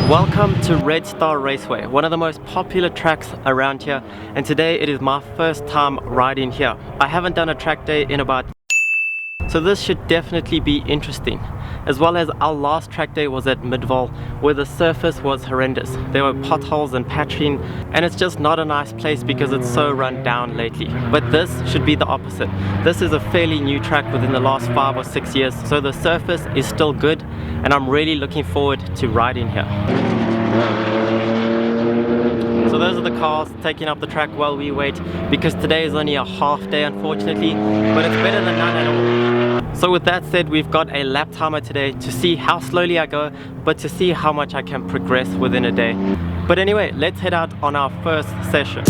Welcome to Red Star Raceway, one of the most popular tracks around here, and today it is my first time riding here. I haven't done a track day in about, so this should definitely be interesting. As well as our last track day was at Midval, where the surface was horrendous. There were potholes and patching, and it's just not a nice place because it's so run down lately. But this should be the opposite. This is a fairly new track within the last 5 or 6 years, so the surface is still good, and I'm really looking forward to riding here. So those are the cars taking up the track while we wait, because today is only a half day unfortunately, but it's better than none at all. So with that said, we've got a lap timer today to see how slowly I go, but to see how much I can progress within a day. But anyway, let's head out on our first session.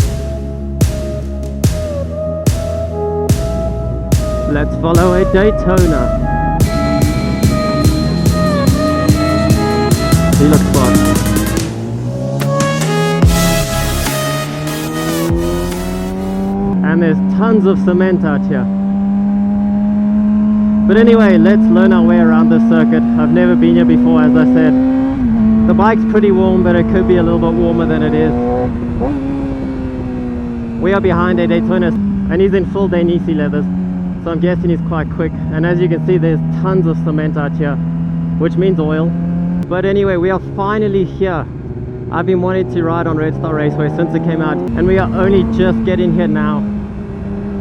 Let's follow a Daytona. He looks fun. And there's tons of cement out here. But anyway, let's learn our way around this circuit. I've never been here before, as I said. The bike's pretty warm, but it could be a little bit warmer than it is. We are behind a Daytona, and he's in full Dainese leathers, so I'm guessing he's quite quick. And as you can see, there's tons of cement out here, which means oil. But anyway, we are finally here. I've been wanting to ride on Red Star Raceway since it came out, and we are only just getting here now.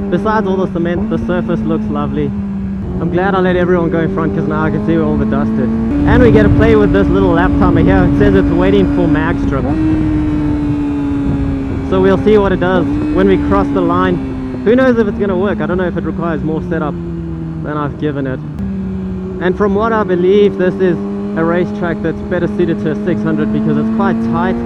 Besides all the cement, the surface looks lovely. I'm glad I let everyone go in front because now I can see where all the dust is. And we get to play with this little lap timer here. It says it's waiting for mag strip. So we'll see what it does when we cross the line. Who knows if it's going to work? I don't know if it requires more setup than I've given it. And from what I believe, this is a racetrack that's better suited to a 600 because it's quite tight.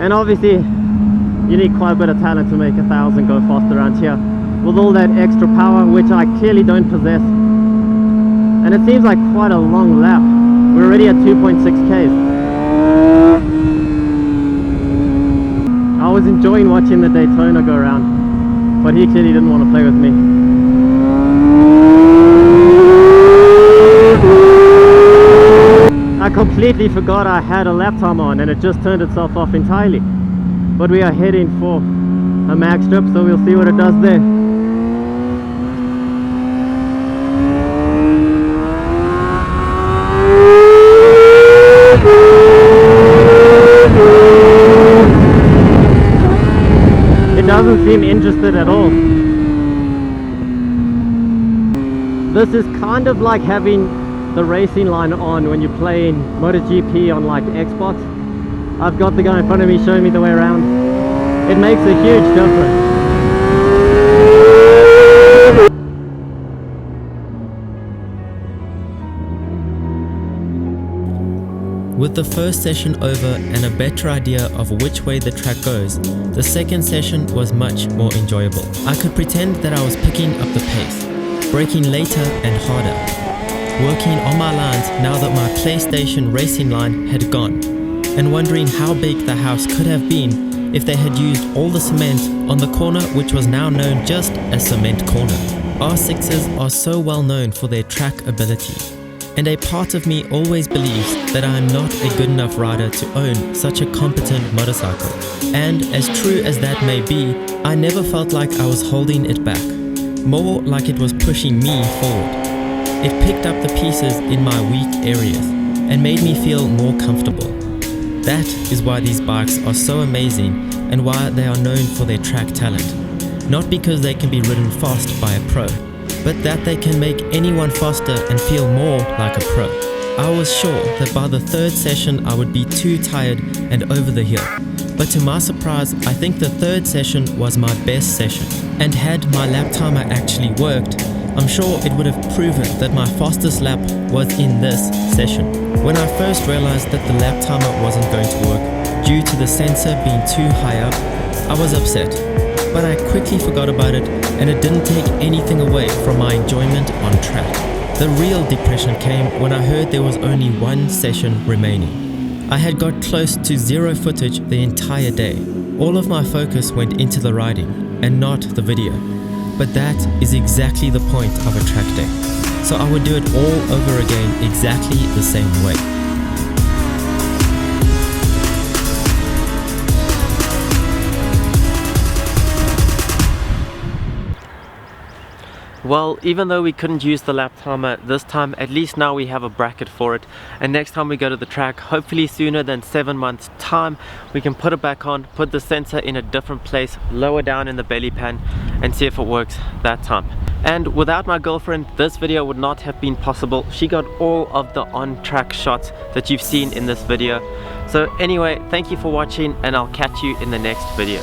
And obviously, you need quite a bit of talent to make 1,000 go fast around here, with all that extra power, which I clearly don't possess. And it seems like quite a long lap. We're already at 2.6 Ks. I was enjoying watching the Daytona go around, but he clearly didn't want to play with me. I completely forgot I had a lap timer on, and it just turned itself off entirely. But we are heading for a mag strip, so we'll see what it does there. It doesn't seem interested at all. This is kind of like having the racing line on when you're playing MotoGP on like Xbox. I've got the guy in front of me showing me the way around. It makes a huge difference. With the first session over and a better idea of which way the track goes, the second session was much more enjoyable. I could pretend that I was picking up the pace, braking later and harder, working on my lines now that my PlayStation racing line had gone, and wondering how big the house could have been if they had used all the cement on the corner, which was now known just as Cement Corner. R6's are so well known for their track ability, and a part of me always believes that I am not a good enough rider to own such a competent motorcycle. And as true as that may be, I never felt like I was holding it back, more like it was pushing me forward. It picked up the pieces in my weak areas and made me feel more comfortable. That is why these bikes are so amazing and why they are known for their track talent. Not because they can be ridden fast by a pro, but that they can make anyone faster and feel more like a pro. I was sure that by the third session I would be too tired and over the hill. But to my surprise, I think the third session was my best session. And had my lap timer actually worked, I'm sure it would have proven that my fastest lap was in this session. When I first realized that the lap timer wasn't going to work due to the sensor being too high up, I was upset. But I quickly forgot about it, and it didn't take anything away from my enjoyment on track. The real depression came when I heard there was only one session remaining. I had got close to zero footage the entire day. All of my focus went into the riding and not the video. But that is exactly the point of a track day. So I would do it all over again exactly the same way. Well, even though we couldn't use the lap timer this time, at least now we have a bracket for it, and next time we go to the track, hopefully sooner than 7 months time, we can put it back on, put the sensor in a different place, lower down in the belly pan, and see if it works that time. And without my girlfriend, this video would not have been possible. She got all of the on-track shots that you've seen in this video. So anyway, thank you for watching, and I'll catch you in the next video.